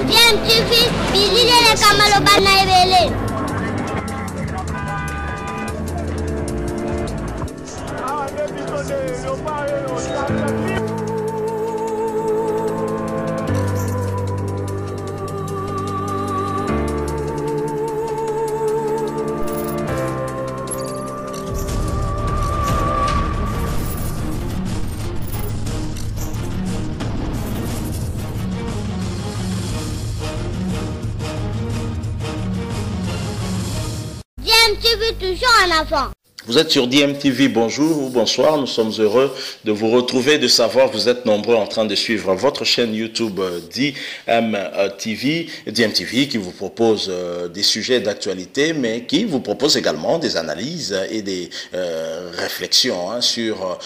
DMTV, bilile kamalo bana ebele. DMTV toujours en avant. Vous êtes sur DMTV, bonjour ou bonsoir, nous sommes heureux de vous retrouver, de savoir vous êtes nombreux en train de suivre votre chaîne YouTube DMTV qui vous propose des sujets d'actualité, mais qui vous propose également des analyses et des réflexions sur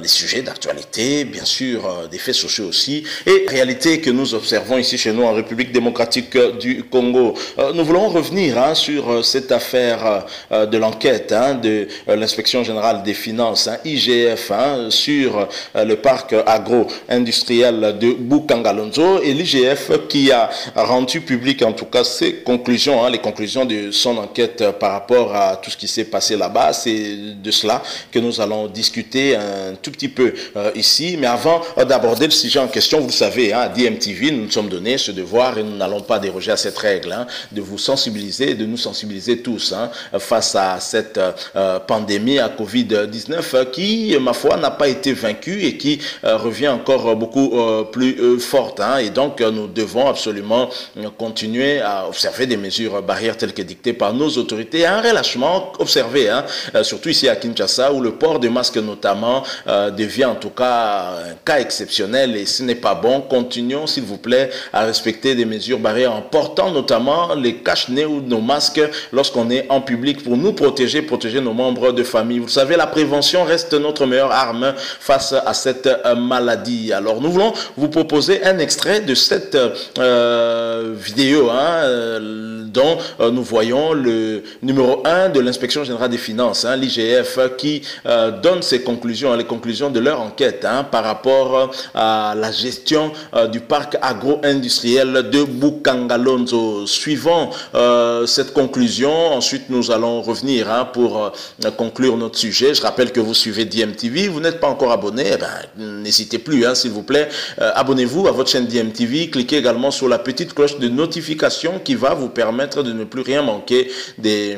les sujets d'actualité, bien sûr des faits sociaux aussi, et réalité que nous observons ici chez nous en République démocratique du Congo. Nous voulons revenir sur cette affaire de l'enquête de l'inspection générale des finances, IGF, sur le parc agro-industriel de Bukangalonzo, et l'IGF qui a rendu public en tout cas ses conclusions, les conclusions de son enquête par rapport à tout ce qui s'est passé là-bas. C'est de cela que nous allons discuter un tout petit peu ici. Mais avant d'aborder le sujet en question, vous le savez, à DMTV, nous nous sommes donné ce devoir et nous n'allons pas déroger à cette règle de vous sensibiliser, de nous sensibiliser tous face à cette pandémie à Covid-19 qui, ma foi, n'a pas été vaincue et qui revient encore beaucoup plus forte. Et donc, nous devons absolument continuer à observer des mesures barrières telles que dictées par nos autorités. Un relâchement observé, surtout ici à Kinshasa, où le port de masque notamment devient en tout cas un cas exceptionnel et ce n'est pas bon. Continuons, s'il vous plaît, à respecter des mesures barrières en portant notamment les cache-nez ou nos masques lorsqu'on est en public pour nous protéger nos membres de famille. Vous savez, la prévention reste notre meilleure arme face à cette maladie. Alors, nous voulons vous proposer un extrait de cette vidéo dont nous voyons le numéro 1 de l'inspection générale des finances, l'IGF, qui donne ses conclusions, les conclusions de leur enquête par rapport à la gestion du parc agro-industriel de Bukangalonzo. Suivant cette conclusion, ensuite nous allons revenir pour conclure notre sujet. Je rappelle que vous suivez DMTV, vous n'êtes pas encore abonné, n'hésitez plus, s'il vous plaît, abonnez-vous à votre chaîne DMTV, cliquez également sur la petite cloche de notification qui va vous permettre de ne plus rien manquer des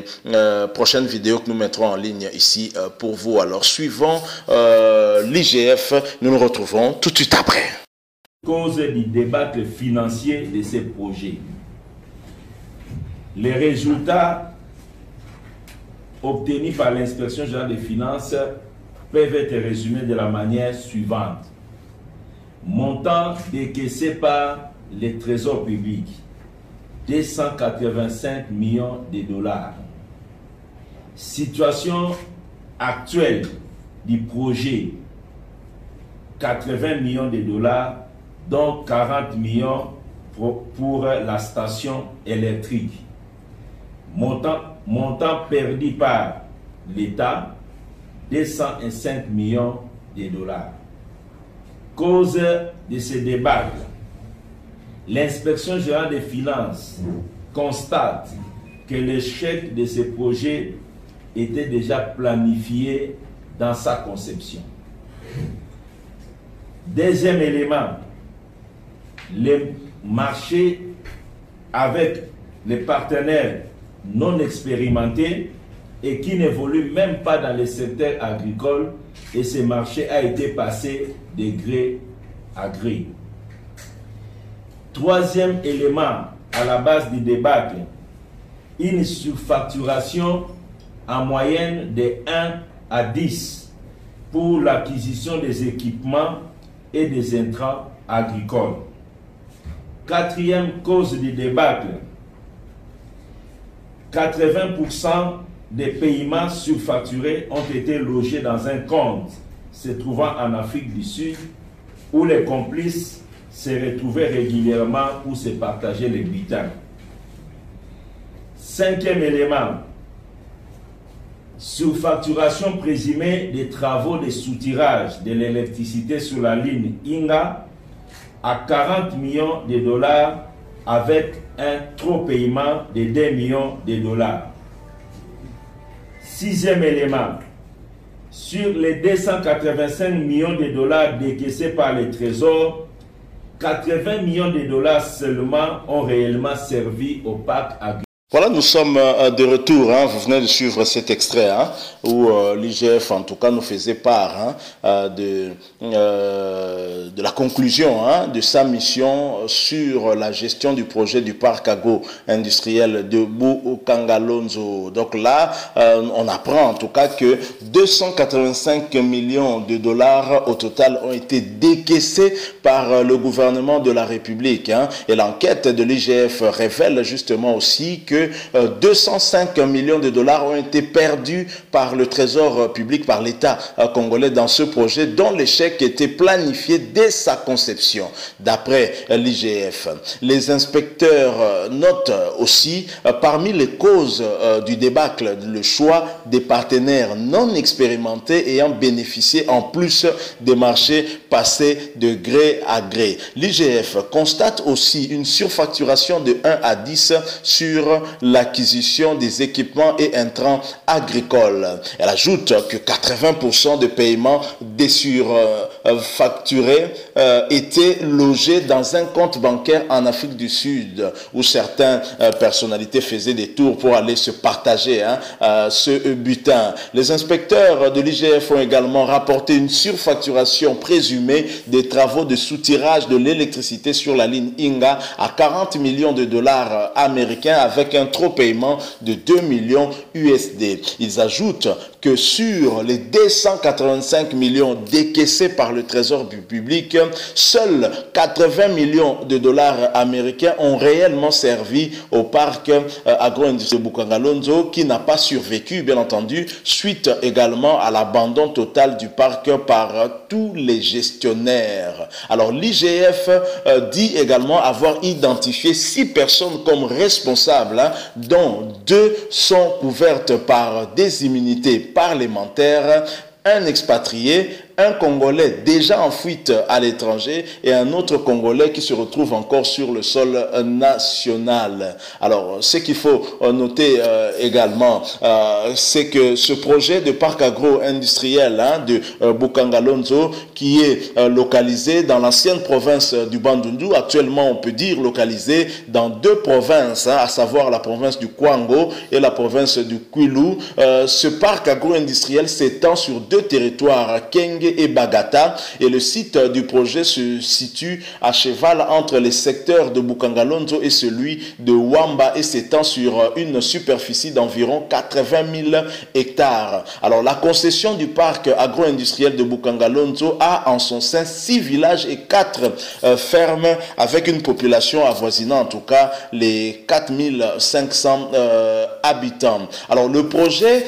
prochaines vidéos que nous mettrons en ligne ici pour vous. Alors, suivant l'IGF, nous nous retrouvons tout de suite après. Cause du débâcle financier de ces projets. Les résultats obtenus par l'inspection générale des finances peuvent être résumés de la manière suivante. Montant décaissé par les trésors publics, 285 millions de dollars. Situation actuelle du projet, 80 millions de dollars, dont 40 millions pour la station électrique. Montant perdu par l'État, 205 millions de dollars. Cause de ce débâcle, l'inspection générale des finances constate que l'échec de ce projet était déjà planifié dans sa conception. Deuxième élément, les marchés avec les partenaires non expérimentés et qui n'évoluent même pas dans le secteur agricole, et ce marché a été passé de gré à gré. Troisième élément à la base du débâcle, une surfacturation en moyenne de 1 à 10 pour l'acquisition des équipements et des intrants agricoles. Quatrième cause du débâcle, 80% des paiements surfacturés ont été logés dans un compte se trouvant en Afrique du Sud où les complices se retrouvaient régulièrement pour se partager les butins. Cinquième élément, surfacturation présumée des travaux de soutirage de l'électricité sur la ligne Inga à 40 millions de dollars avec un trop paiement de 2 millions de dollars. Sixième élément, sur les 285 millions de dollars décaissés par le Trésor, 80 millions de dollars seulement ont réellement servi au parc agricole. Voilà, nous sommes de retour, hein. Vous venez de suivre cet extrait, hein, où l'IGF en tout cas nous faisait part, hein, de la conclusion, hein, de sa mission sur la gestion du projet du parc agro-industriel de Bukangalonzo. Donc là, on apprend en tout cas que 285 millions de dollars au total ont été décaissés par le gouvernement de la République, hein, et l'enquête de l'IGF révèle justement aussi que 205 millions de dollars ont été perdus par le trésor public, par l'État congolais dans ce projet dont l'échec était planifié dès sa conception. D'après l'IGF, les inspecteurs notent aussi parmi les causes du débâcle le choix des partenaires non expérimentés ayant bénéficié en plus des marchés passés de gré à gré. L'IGF constate aussi une surfacturation de 1 à 10 sur l'acquisition des équipements et intrants agricoles. Elle ajoute que 80% de paiements désurfacturés étaient logés dans un compte bancaire en Afrique du Sud, où certaines personnalités faisaient des tours pour aller se partager, hein, ce butin. Les inspecteurs de l'IGF ont également rapporté une surfacturation présumée des travaux de soutirage de l'électricité sur la ligne Inga à 40 millions de dollars américains avec un trop paiement de 2 millions USD. Ils ajoutent que sur les 285 millions décaissés par le trésor public, seuls 80 millions de dollars américains ont réellement servi au parc agro-industriel de Bukangalonzo, qui n'a pas survécu, bien entendu, suite également à l'abandon total du parc par tous les gestionnaires. Alors l'IGF dit également avoir identifié 6 personnes comme responsables, hein, dont 2 sont couvertes par des immunités parlementaires, un expatrié, un Congolais déjà en fuite à l'étranger et un autre Congolais qui se retrouve encore sur le sol national. Alors, ce qu'il faut noter également, c'est que ce projet de parc agro-industriel, hein, de Bukangalonzo, qui est localisé dans l'ancienne province du Bandundu, actuellement on peut dire localisé dans 2 provinces, hein, à savoir la province du Kwango et la province du Kwilu. Ce parc agro-industriel s'étend sur 2 territoires, Kenge et Bagata, et le site du projet se situe à cheval entre les secteurs de Bukangalonzo et celui de Wamba et s'étend sur une superficie d'environ 80 000 hectares. Alors la concession du parc agro-industriel de Bukangalonzo a en son sein 6 villages et 4 fermes avec une population avoisinant en tout cas les 4500 habitants. Alors le projet,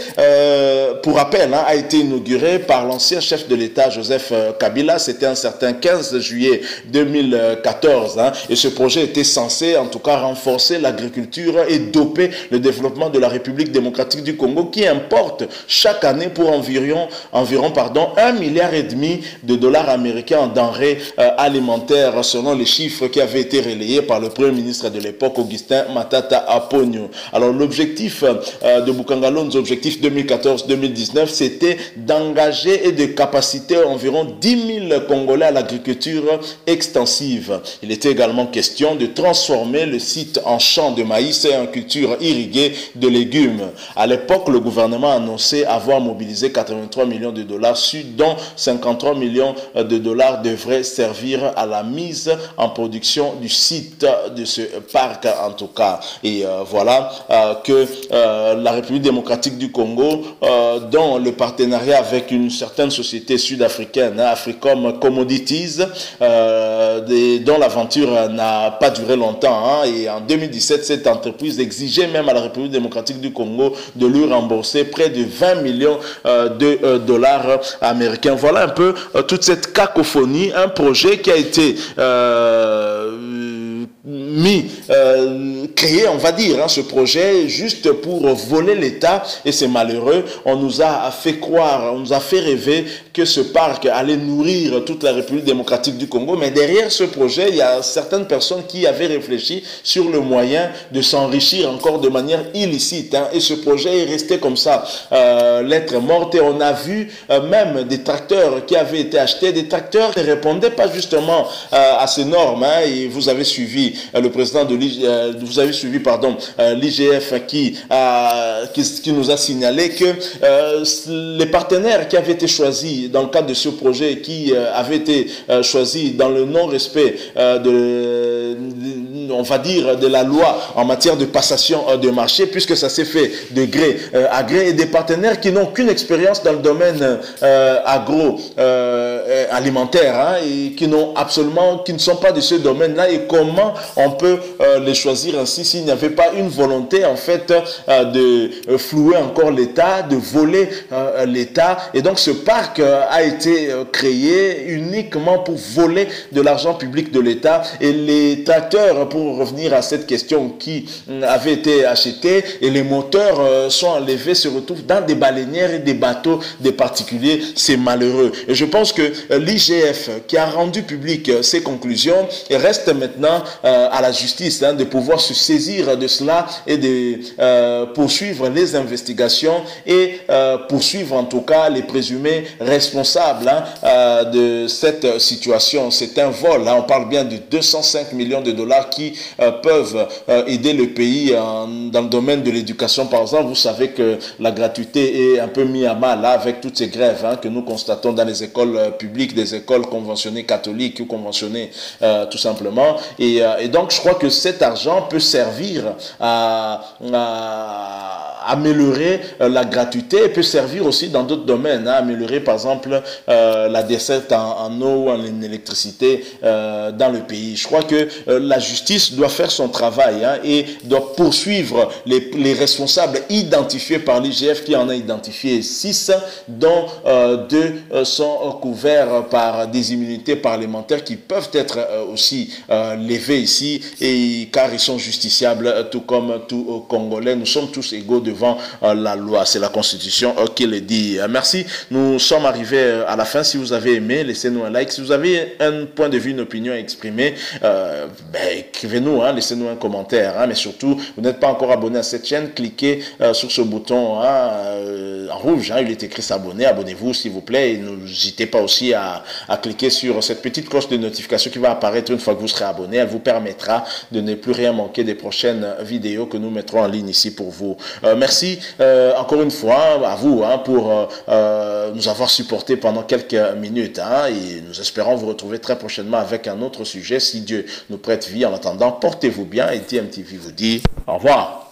pour rappel, hein, a été inauguré par l'ancien chef de l'État Joseph Kabila. C'était un certain 15 juillet 2014, hein, et ce projet était censé en tout cas renforcer l'agriculture et doper le développement de la République démocratique du Congo, qui importe chaque année pour environ 1,5 milliard de dollars américains en denrées alimentaires, selon les chiffres qui avaient été relayés par le premier ministre de l'époque, Augustin Matata Aponyo. Alors l'objectif de Bukangalonzo, objectif 2014-2019, c'était d'engager et de capaciter environ 10 000 Congolais à l'agriculture extensive. Il était également question de transformer le site en champ de maïs et en culture irriguée de légumes. À l'époque, le gouvernement annonçait avoir mobilisé 83 millions de dollars, dont 53 millions de dollars devraient servir à la mise en production du site de ce parc en tout cas. Et voilà que la République démocratique du Congo, dont le partenariat avec une certaine société sud-africaine, Africom Commodities, dont l'aventure n'a pas duré longtemps, hein, et en 2017, cette entreprise exigeait même à la République démocratique du Congo de lui rembourser près de 20 millions de dollars américains. Voilà un peu toute cette cacophonie, un projet qui a été créé, on va dire, ce projet juste pour voler l'État, et c'est malheureux. On nous a fait croire, on nous a fait rêver que ce parc allait nourrir toute la République démocratique du Congo, mais derrière ce projet, il y a certaines personnes qui avaient réfléchi sur le moyen de s'enrichir encore de manière illicite, et ce projet est resté comme ça, lettre morte, et on a vu même des tracteurs qui avaient été achetés, des tracteurs qui ne répondaient pas justement à ces normes, et vous avez suivi le président de l'IGF qui nous a signalé que les partenaires qui avaient été choisis dans le cadre de ce projet, qui avaient été choisis dans le non-respect on va dire, de la loi en matière de passation de marché, puisque ça s'est fait de gré à gré, et des partenaires qui n'ont aucune expérience dans le domaine agroalimentaire, et qui ne sont pas de ce domaine-là, et comment on peut les choisir ainsi s'il n'y avait pas une volonté en fait de flouer encore l'État, de voler l'État. Et donc ce parc a été créé uniquement pour voler de l'argent public de l'État, et les tracteurs, pour revenir à cette question, qui avait été achetés, et les moteurs sont enlevés, se retrouvent dans des baleinières et des bateaux des particuliers. C'est malheureux. Et je pense que l'IGF, qui a rendu public ses conclusions, et reste maintenant à la justice de pouvoir se saisir de cela et de poursuivre les investigations et poursuivre en tout cas les présumés responsables de cette situation. C'est un vol, on parle bien de 205 millions de dollars qui peuvent aider le pays dans le domaine de l'éducation. Par exemple, vous savez que la gratuité est un peu mise à mal avec toutes ces grèves que nous constatons dans les écoles publiques, des écoles conventionnées catholiques ou conventionnées tout simplement. Et donc, je crois que cet argent peut servir à améliorer la gratuité, et peut servir aussi dans d'autres domaines, améliorer par exemple la desserte en eau ou en électricité dans le pays. Je crois que la justice doit faire son travail et doit poursuivre les responsables identifiés par l'IGF, qui en a identifié 6, dont 2 sont couverts par des immunités parlementaires qui peuvent être aussi levées ici, car ils sont justiciables tout comme tout Congolais. Nous sommes tous égaux devant la loi. C'est la Constitution qui le dit. Merci. Nous sommes arrivés à la fin. Si vous avez aimé, laissez-nous un like. Si vous avez un point de vue, une opinion à exprimer, écrivez-nous, laissez-nous un commentaire. Mais surtout, vous n'êtes pas encore abonné à cette chaîne, cliquez sur ce bouton en rouge. Il est écrit s'abonner. Abonnez-vous s'il vous plaît. Et n'hésitez pas aussi à cliquer sur cette petite cloche de notification qui va apparaître une fois que vous serez abonné. Elle vous permettra de ne plus rien manquer des prochaines vidéos que nous mettrons en ligne ici pour vous. Merci encore une fois à vous pour nous avoir supportés pendant quelques minutes, et nous espérons vous retrouver très prochainement avec un autre sujet si Dieu nous prête vie. En attendant, portez-vous bien, et TMTV vous dit au revoir.